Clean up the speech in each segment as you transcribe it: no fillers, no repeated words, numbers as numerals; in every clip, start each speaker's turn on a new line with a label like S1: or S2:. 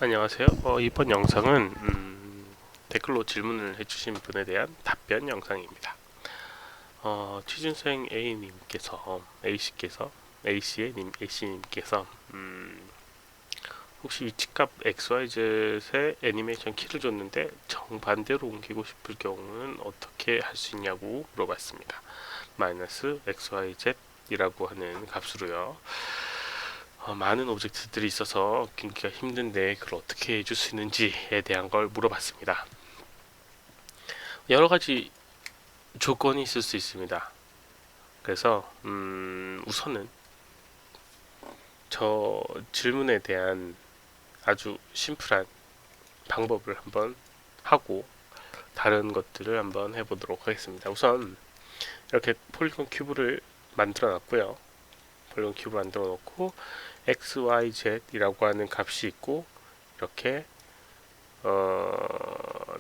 S1: 안녕하세요. 이번 영상은 댓글로 질문을 해주신 분에 대한 답변 영상입니다. 취준생 A씨님께서 혹시 위치값 XYZ의 애니메이션 키를 줬는데 정반대로 옮기고 싶을 경우는 어떻게 할 수 있냐고 물어봤습니다. 마이너스 XYZ이라고 하는 값으로요. 많은 오브젝트들이 있어서 굉장히 힘든데 그걸 어떻게 해줄 수 있는지에 대한 걸 물어봤습니다. 여러 가지 조건이 있을 수 있습니다. 그래서 우선은 저 질문에 대한 아주 심플한 방법을 한번 하고 다른 것들을 한번 해보도록 하겠습니다. 우선 이렇게 폴리곤 큐브를 만들어 놨고요. 폴리곤 큐브 만들어 놓고 XYZ이라고 하는 값이 있고 이렇게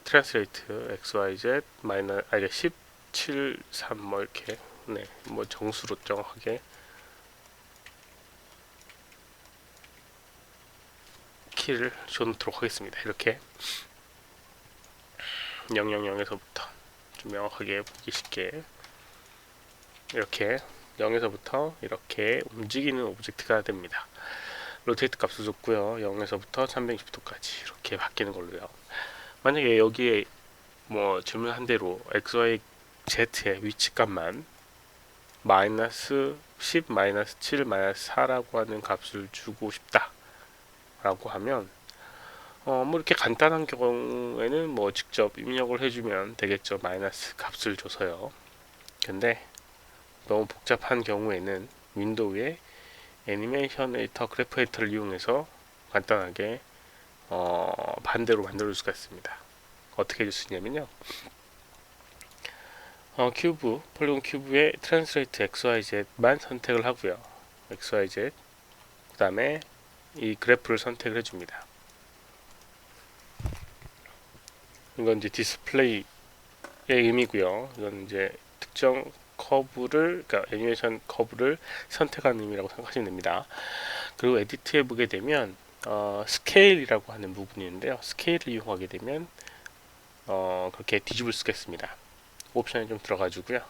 S1: 트랜스레이트 XYZ 마이너 17, 3 뭐 이렇게 뭐 정수로 정확하게 키를 줘놓도록 하겠습니다. 이렇게 000에서부터 좀 명확하게 보기 쉽게 이렇게 0에서부터 이렇게 움직이는 오브젝트가 됩니다. 로테이트 값도 줬고요. 0에서부터 360도까지 이렇게 바뀌는 걸로요. 만약에 여기에 뭐 질문한 대로 XYZ의 위치값만 마이너스 10, 마이너스 7, 마이너스 4라고 하는 값을 주고 싶다 라고 하면 뭐 이렇게 간단한 경우에는 뭐 직접 입력을 해주면 되겠죠. 마이너스 값을 줘서요. 근데 너무 복잡한 경우에는 윈도우에 애니메이션 에디터, 그래프 에디터를 이용해서 간단하게 반대로 만들 수가 있습니다. 어떻게 해줄 수 있냐면요. 폴리곤 큐브의 트랜스레이트 XYZ만 선택을 하고요. XYZ 그 다음에 이 그래프를 선택을 해줍니다. 이건 이제 디스플레이의 의미고요. 이건 이제 특정 커브를, 그러니까 애니메이션 커브를 선택하는 의미라고 생각하시면 됩니다. 그리고 에디트해 보게 되면 스케일이라고 하는 부분이 있는데요. 스케일을 이용하게 되면 그렇게 뒤집을 수가 있습니다. 옵션에 좀 들어가지고요.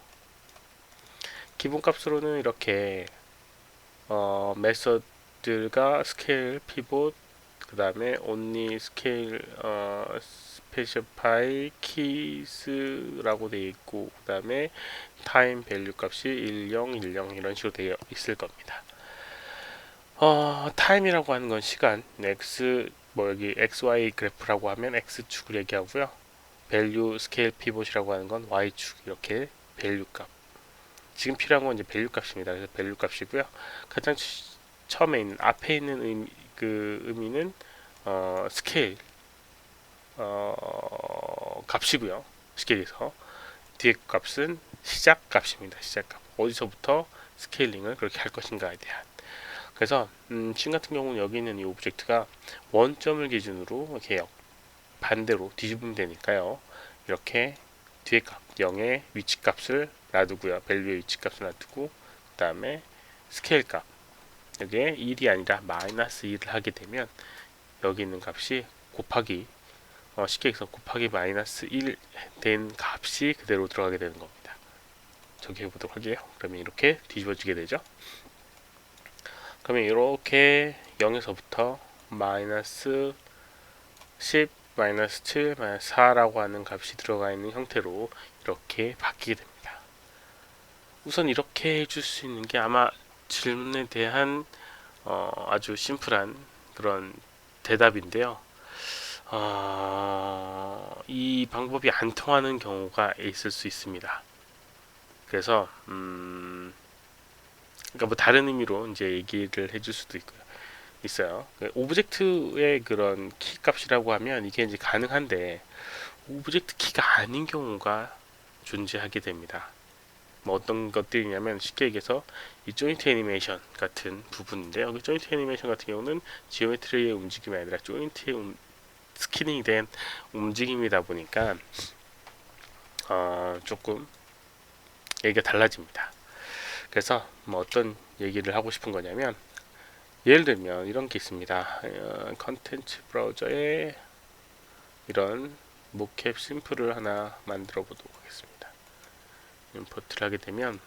S1: 기본값으로는 이렇게 메서드가 스케일, 피봇, 그 다음에 only scale, specify keys라고 되어 있고, 그 다음에 time value 값이 10, 10 이런 식으로 되어 있을 겁니다. time이라고 하는 건 시간, x 뭐 여기 xy 그래프라고 하면 x축을 얘기하고요. value scale pivot이라고 하는 건 y축, 이렇게 value 값. 지금 필요한 건 이제 value 값입니다. 그래서 value 값이고요. 가장 처음에 있는 앞에 있는 의미는 스케일 값이고요. 스케일에서 뒤에 값은 시작 값입니다. 시작 값. 어디서부터 스케일링을 그렇게 할 것인가에 대한. 그래서 지금 같은 경우는 여기 있는 이 오브젝트가 원점을 기준으로 이렇게 반대로 뒤집으면 되니까요. 이렇게 뒤에 값 0의 위치 값을 놔두고요. 밸류의 위치 값을 놔두고 그 다음에 스케일 값 여기에 1이 아니라 마이너스 1을 하게 되면 여기 있는 값이 곱하기 쉽게 해서 곱하기 마이너스 1 된 값이 그대로 들어가게 되는 겁니다. 저기 해보도록 할게요. 그러면 이렇게 뒤집어지게 되죠. 그러면 이렇게 0에서부터 마이너스 10, 마이너스 7, 마이너스 4라고 하는 값이 들어가 있는 형태로 이렇게 바뀌게 됩니다. 우선 이렇게 해줄 수 있는 게 아마 질문에 대한 아주 심플한 그런 대답인데요. 이 방법이 안 통하는 경우가 있을 수 있습니다. 그래서 그러니까 뭐 다른 의미로 이제 얘기를 해줄 수도 있어요. 오브젝트의 그런 키 값이라고 하면 이게 이제 가능한데 오브젝트 키가 아닌 경우가 존재하게 됩니다. 뭐 어떤 것들이냐면 쉽게 얘기해서 이 조인트 애니메이션 같은 부분인데요. 그 조인트 애니메이션 같은 경우는 지오메트리의 움직임이 아니라 조인트의 스키닝이 된 움직임이다 보니까 조금 얘기가 달라집니다. 그래서 뭐 어떤 얘기를 하고 싶은 거냐면 예를 들면 이런 게 있습니다. 컨텐츠 브라우저에 이런 모캡 심플을 하나 만들어 보도록 하겠습니다. 임포트를 하게 되면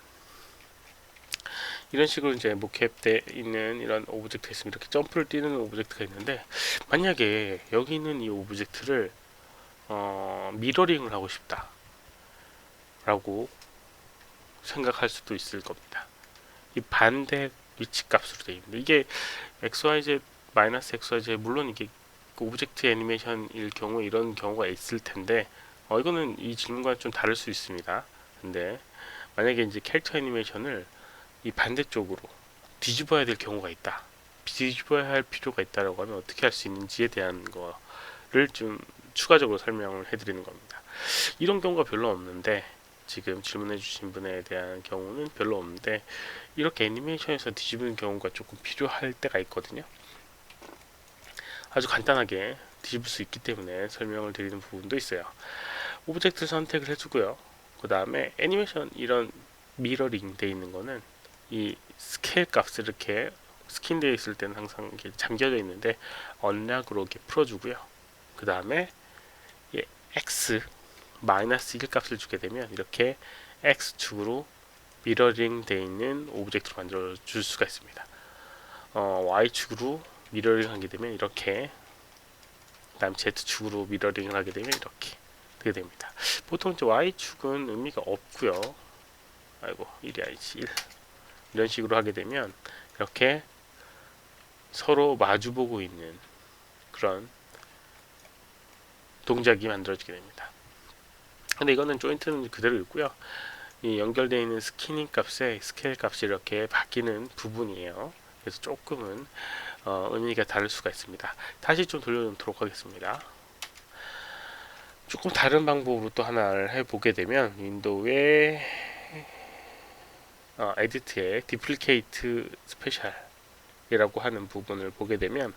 S1: 이런 식으로 이제 모캡되어 있는 이런 오브젝트가 있으면 이렇게 점프를 뛰는 오브젝트가 있는데, 만약에 여기 있는 이 오브젝트를 미러링을 하고 싶다 라고 생각할 수도 있을 겁니다. 이 반대 위치 값으로 되어 있는데, 이게 xyz xyz, 물론 이게 오브젝트 애니메이션일 경우에 이런 경우가 있을 텐데, 이거는 이 질문과는 좀 다를 수 있습니다. 근데 만약에 이제 캐릭터 애니메이션을 이 반대쪽으로 뒤집어야 될 경우가 있다, 뒤집어야 할 필요가 있다라고 하면 어떻게 할 수 있는지에 대한 거를 좀 추가적으로 설명을 해드리는 겁니다. 이런 경우가 별로 없는데, 지금 질문해 주신 분에 대한 경우는 별로 없는데, 이렇게 애니메이션에서 뒤집는 경우가 조금 필요할 때가 있거든요. 아주 간단하게 뒤집을 수 있기 때문에 설명을 드리는 부분도 있어요. 오브젝트 선택을 해주고요. 그 다음에 애니메이션 이런 미러링 돼 있는 거는 이 스케일 값을 이렇게 스킨 되어 있을 때는 항상 이렇게 잠겨져 있는데 언락으로 이렇게 풀어주고요. 그 다음에 x 마이너스 1 값을 주게 되면 이렇게 x축으로 미러링 되어 있는 오브젝트로 만들어 줄 수가 있습니다. y축으로 미러링 하게 되면 이렇게, 그 다음 z축으로 미러링을 하게 되면 이렇게 되게 됩니다. 보통 이제 y축은 의미가 없고요. 아이고, 1이 아니지, 1. 이런 식으로 하게 되면 이렇게 서로 마주보고 있는 그런 동작이 만들어지게 됩니다. 근데 이거는 조인트는 그대로 있고요. 이 연결되어 있는 스키닝 값의 스케일 값이 이렇게 바뀌는 부분이에요. 그래서 조금은 의미가 다를 수가 있습니다. 다시 좀 돌려놓도록 하겠습니다. 조금 다른 방법으로 또 하나를 해보게 되면, 윈도우의 에디트의 디플리케이트 스페셜이라고 하는 부분을 보게 되면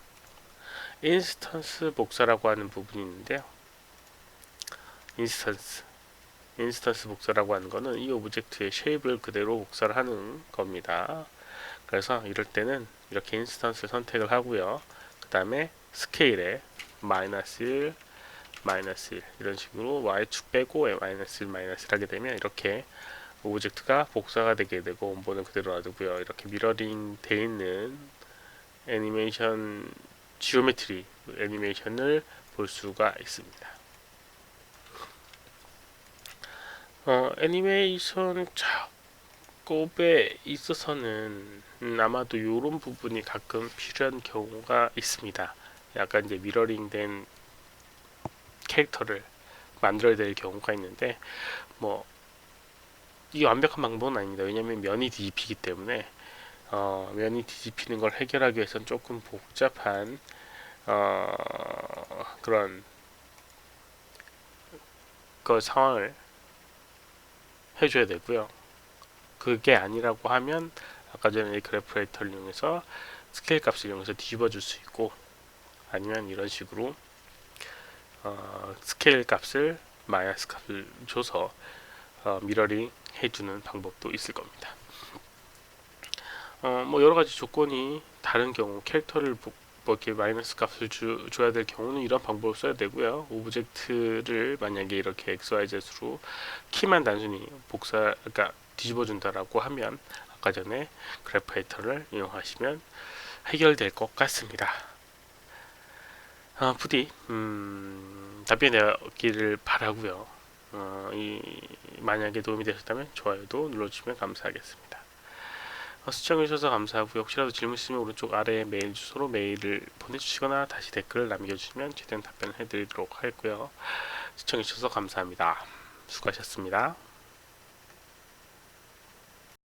S1: 인스턴스 복사라고 하는 부분이 있는데요. 인스턴스 복사라고 하는 거는 이 오브젝트의 쉐입을 그대로 복사를 하는 겁니다. 그래서 이럴 때는 이렇게 인스턴스 선택을 하고요. 그 다음에 스케일에 마이너스 1, 마이너스 1 이런 식으로 y축 빼고 마이너스 1, 마이너스 1 하게 되면 이렇게 오브젝트가 복사가 되게 되고 원본은 그대로 놔두고요. 이렇게 미러링 되어 있는 애니메이션 지오메트리 애니메이션을 볼 수가 있습니다. 애니메이션 작업에 있어서는 아마도 이런 부분이 가끔 필요한 경우가 있습니다. 약간 이제 미러링된 캐릭터를 만들어야 될 경우가 있는데, 뭐 이게 완벽한 방법은 아닙니다. 왜냐하면 면이 뒤집히기 때문에 면이 뒤집히는 걸 해결하기 위해서는 조금 복잡한 그런 상황을 해줘야 되고요. 그게 아니라고 하면 아까 전에 그래프 에디터를 이용해서 스케일 값을 이용해서 뒤집어 줄 수 있고, 아니면 이런 식으로 스케일 값을 마이너스 값을 줘서 미러링 해주는 방법도 있을 겁니다. 뭐 여러가지 조건이 다른 경우, 캐릭터를 뭐 이렇게 마이너스 값을 줘야 될 경우는 이런 방법을 써야 되고요. 오브젝트를 만약에 이렇게 xyz로 키만 단순히 그러니까 뒤집어 준다라고 하면 아까 전에 그래프 에디터를 이용하시면 해결될 것 같습니다. 부디 답변이 되었기를 바라고요. 만약에 도움이 되셨다면 좋아요도 눌러주시면 감사하겠습니다. 시청해주셔서 감사하고요. 혹시라도 질문 있으면 오른쪽 아래 메일 주소로 메일을 보내주시거나 다시 댓글을 남겨주시면 최대한 답변을 해드리도록 하겠고요. 시청해주셔서 감사합니다. 수고하셨습니다.